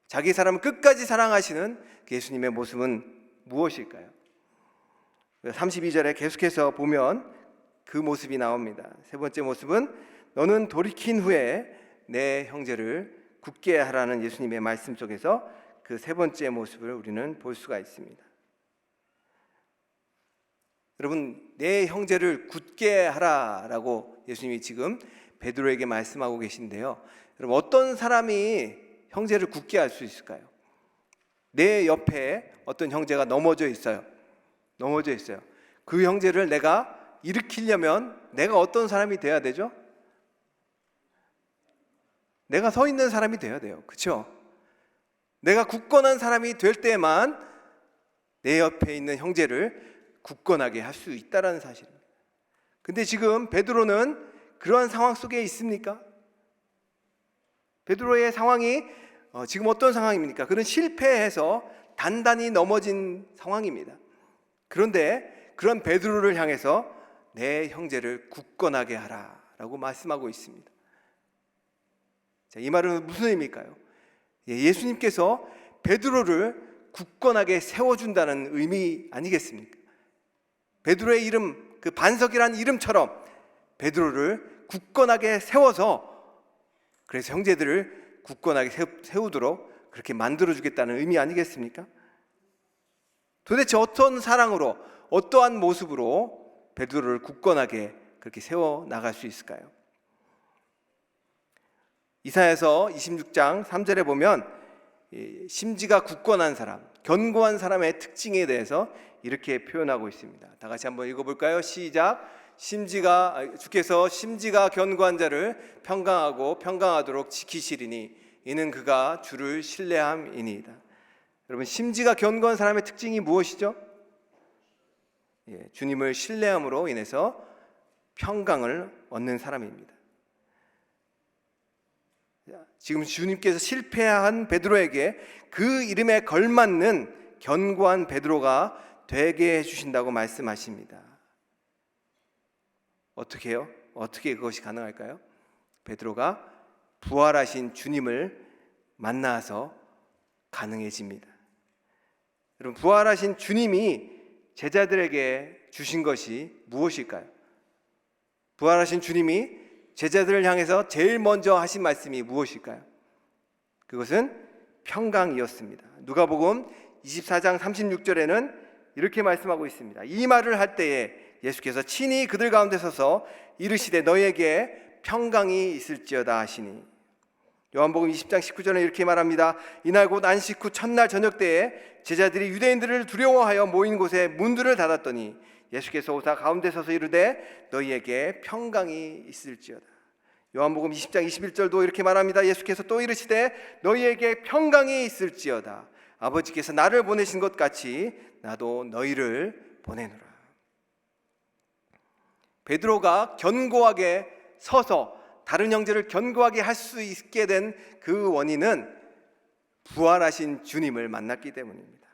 자기 사람을 끝까지 사랑하시는 그 예수님의 모습은 무엇일까요? 32절에 계속해서 보면 그 모습이 나옵니다. 세 번째 모습은 너는 돌이킨 후에 내 형제를 굳게 하라는 예수님의 말씀 속에서 그 세 번째 모습을 우리는 볼 수가 있습니다. 여러분, 내 형제를 굳게 하라라고 예수님이 지금 베드로에게 말씀하고 계신데요. 여러분, 어떤 사람이 형제를 굳게 할 수 있을까요? 내 옆에 어떤 형제가 넘어져 있어요. 그 형제를 내가 일으키려면 내가 어떤 사람이 돼야 되죠? 내가 서 있는 사람이 돼야 돼요. 그렇죠? 내가 굳건한 사람이 될 때만 내 옆에 있는 형제를 굳건하게 할 수 있다는 사실입니다. 근데 지금 베드로는 그러한 상황 속에 있습니까? 베드로의 상황이 지금 어떤 상황입니까? 그는 실패해서 단단히 넘어진 상황입니다. 그런데 그런 베드로를 향해서 내 형제를 굳건하게 하라라고 말씀하고 있습니다. 자, 이 말은 무슨 의미일까요? 예수님께서 베드로를 굳건하게 세워준다는 의미 아니겠습니까? 베드로의 이름, 그 반석이라는 이름처럼 베드로를 굳건하게 세워서 그래서 형제들을 굳건하게 세우도록 그렇게 만들어주겠다는 의미 아니겠습니까? 도대체 어떤 사랑으로, 어떠한 모습으로 베드로를 굳건하게 그렇게 세워나갈 수 있을까요? 이사야서 26장 3절에 보면 심지가 굳건한 사람, 견고한 사람의 특징에 대해서 이렇게 표현하고 있습니다. 다 같이 한번 읽어볼까요? 시작. 주께서 심지가 견고한 자를 평강하고 평강하도록 지키시리니 이는 그가 주를 신뢰함이니이다. 여러분, 심지가 견고한 사람의 특징이 무엇이죠? 주님을 신뢰함으로 인해서 평강을 얻는 사람입니다. 지금 주님께서 실패한 베드로에게 그 이름에 걸맞는 견고한 베드로가 되게 해주신다고 말씀하십니다. 어떻게요? 어떻게 그것이 가능할까요? 베드로가 부활하신 주님을 만나서 가능해집니다. 여러분, 부활하신 주님이 제자들에게 주신 것이 무엇일까요? 부활하신 주님이 제자들을 향해서 제일 먼저 하신 말씀이 무엇일까요? 그것은 평강이었습니다. 누가복음 24장 36절에는 이렇게 말씀하고 있습니다. 이 말을 할 때에 예수께서 친히 그들 가운데 서서 이르시되 너희에게 평강이 있을지어다 하시니. 요한복음 20장 19절에 이렇게 말합니다. 이날 곧 안식 후 첫날 저녁 때에 제자들이 유대인들을 두려워하여 모인 곳에 문들을 닫았더니 예수께서 오사 가운데 서서 이르되 너희에게 평강이 있을지어다. 요한복음 20장 21절도 이렇게 말합니다. 예수께서 또 이르시되 너희에게 평강이 있을지어다. 아버지께서 나를 보내신 것 같이 나도 너희를 보내노라. 베드로가 견고하게 서서 다른 형제를 견고하게 할 수 있게 된 그 원인은 부활하신 주님을 만났기 때문입니다.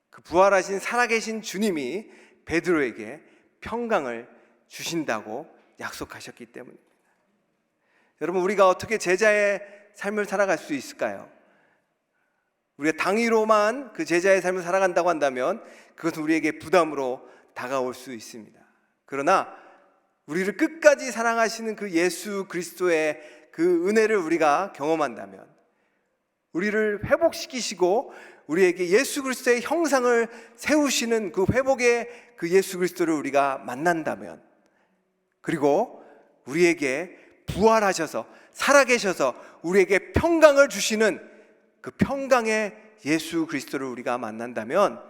그 부활하신 살아계신 주님이 베드로에게 평강을 주신다고 약속하셨기 때문입니다. 여러분, 우리가 어떻게 제자의 삶을 살아갈 수 있을까요? 우리가 당위로만 그 제자의 삶을 살아간다고 한다면 그것은 우리에게 부담으로 다가올 수 있습니다. 그러나 우리를 끝까지 사랑하시는 그 예수 그리스도의 그 은혜를 우리가 경험한다면, 우리를 회복시키시고 우리에게 예수 그리스도의 형상을 세우시는 그 회복의 그 예수 그리스도를 우리가 만난다면, 그리고 우리에게 부활하셔서 살아계셔서 우리에게 평강을 주시는 그 평강의 예수 그리스도를 우리가 만난다면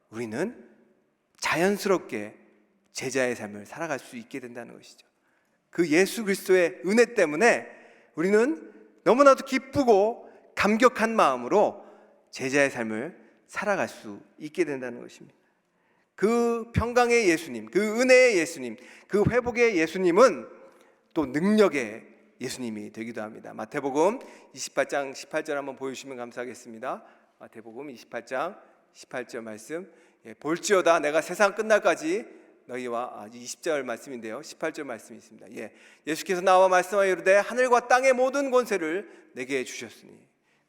우리는 자연스럽게 제자의 삶을 살아갈 수 있게 된다는 것이죠. 그 예수 그리스도의 은혜 때문에 우리는 너무나도 기쁘고 감격한 마음으로 제자의 삶을 살아갈 수 있게 된다는 것입니다. 그 평강의 예수님, 그 은혜의 예수님, 그 회복의 예수님은 또 능력의 예수님이 되기도 합니다. 마태복음 28장 18절 한번 보여주시면 감사하겠습니다. 마태복음 28장 18절 말씀. 볼지어다 내가 세상 끝날까지 너희와 20절 말씀인데요, 18절 말씀이 있습니다. 예수께서 나와 말씀하여 이르되 하늘과 땅의 모든 권세를 내게 주셨으니.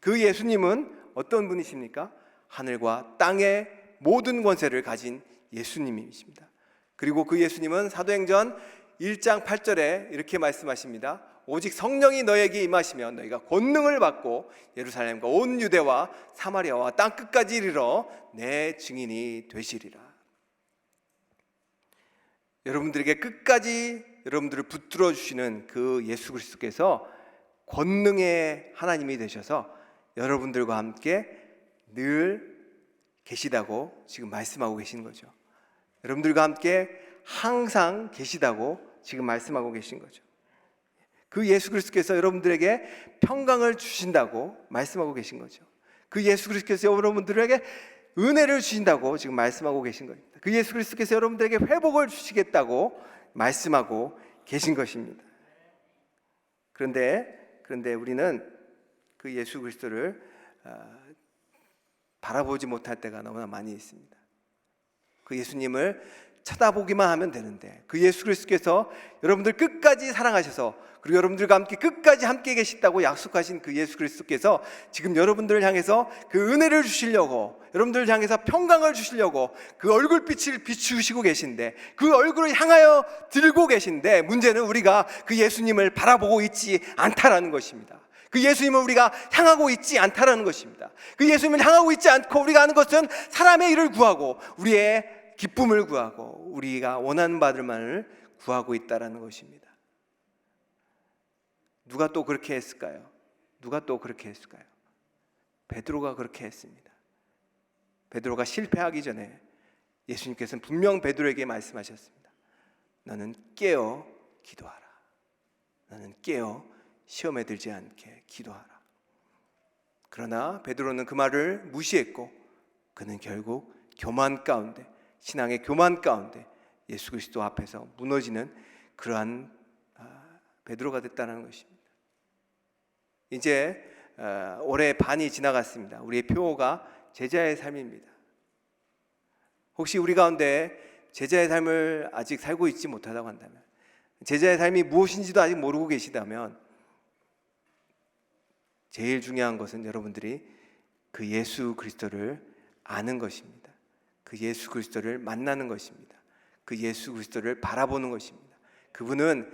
그 예수님은 어떤 분이십니까? 하늘과 땅의 모든 권세를 가진 예수님이십니다. 그리고 그 예수님은 사도행전 1장 8절에 이렇게 말씀하십니다. 오직 성령이 너에게 임하시면 너희가 권능을 받고 예루살렘과 온 유대와 사마리아와 땅끝까지 이르러 내 증인이 되시리라. 여러분들에게 끝까지 여러분들을 붙들어 주시는 그 예수 그리스도께서 권능의 하나님이 되셔서 여러분들과 함께 늘 계시다고 지금 말씀하고 계시는 거죠. 여러분들과 함께 항상 계시다고 지금 말씀하고 계신 거죠. 그 예수 그리스도께서 여러분들에게 평강을 주신다고 말씀하고 계신 거죠. 그 예수 그리스도께서 여러분들에게 은혜를 주신다고 지금 말씀하고 계신 겁니다. 그 예수 그리스도께서 여러분들에게 회복을 주시겠다고 말씀하고 계신 것입니다. 그런데 우리는 그 예수 그리스도를 바라보지 못할 때가 너무나 많이 있습니다. 그 예수님을 쳐다보기만 하면 되는데, 그 예수 그리스도께서 여러분들 끝까지 사랑하셔서 그리고 여러분들과 함께 끝까지 함께 계시다고 약속하신 그 예수 그리스도께서 지금 여러분들을 향해서 그 은혜를 주시려고, 여러분들을 향해서 평강을 주시려고 그 얼굴빛을 비추시고 계신데, 그 얼굴을 향하여 들고 계신데, 문제는 우리가 그 예수님을 바라보고 있지 않다라는 것입니다. 그 예수님을 우리가 향하고 있지 않다라는 것입니다. 그 예수님을 향하고 있지 않고 우리가 하는 것은 사람의 일을 구하고 우리의 기쁨을 구하고 우리가 원하는 바들만을 구하고 있다라는 것입니다. 누가 또 그렇게 했을까요? 베드로가 그렇게 했습니다. 베드로가 실패하기 전에 예수님께서는 분명 베드로에게 말씀하셨습니다. 너는 깨어 기도하라. 너는 깨어 시험에 들지 않게 기도하라. 그러나 베드로는 그 말을 무시했고 그는 결국 교만 가운데, 신앙의 교만 가운데 예수 그리스도 앞에서 무너지는 그러한 베드로가 됐다는 것입니다. 이제 올해 반이 지나갔습니다. 우리의 표어가 제자의 삶입니다. 혹시 우리 가운데 제자의 삶을 아직 살고 있지 못하다고 한다면, 제자의 삶이 무엇인지도 아직 모르고 계시다면, 제일 중요한 것은 여러분들이 그 예수 그리스도를 아는 것입니다. 그 예수 그리스도를 만나는 것입니다. 그 예수 그리스도를 바라보는 것입니다. 그분은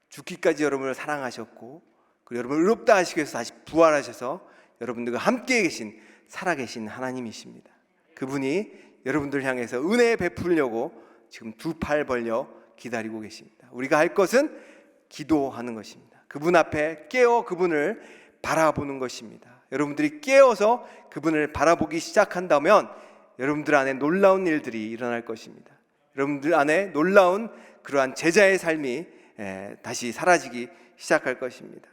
죽기까지 여러분을 사랑하셨고, 그리고 여러분을 의롭다 하시기 위해서 다시 부활하셔서 여러분들과 함께 계신 살아계신 하나님이십니다. 그분이 여러분들 향해서 은혜 베풀려고 지금 두 팔 벌려 기다리고 계십니다. 우리가 할 것은 기도하는 것입니다. 그분 앞에 깨어 그분을 바라보는 것입니다. 여러분들이 깨어서 그분을 바라보기 시작한다면 여러분들 안에 놀라운 일들이 일어날 것입니다. 여러분들 안에 놀라운 그러한 제자의 삶이 다시 사라지기 시작할 것입니다.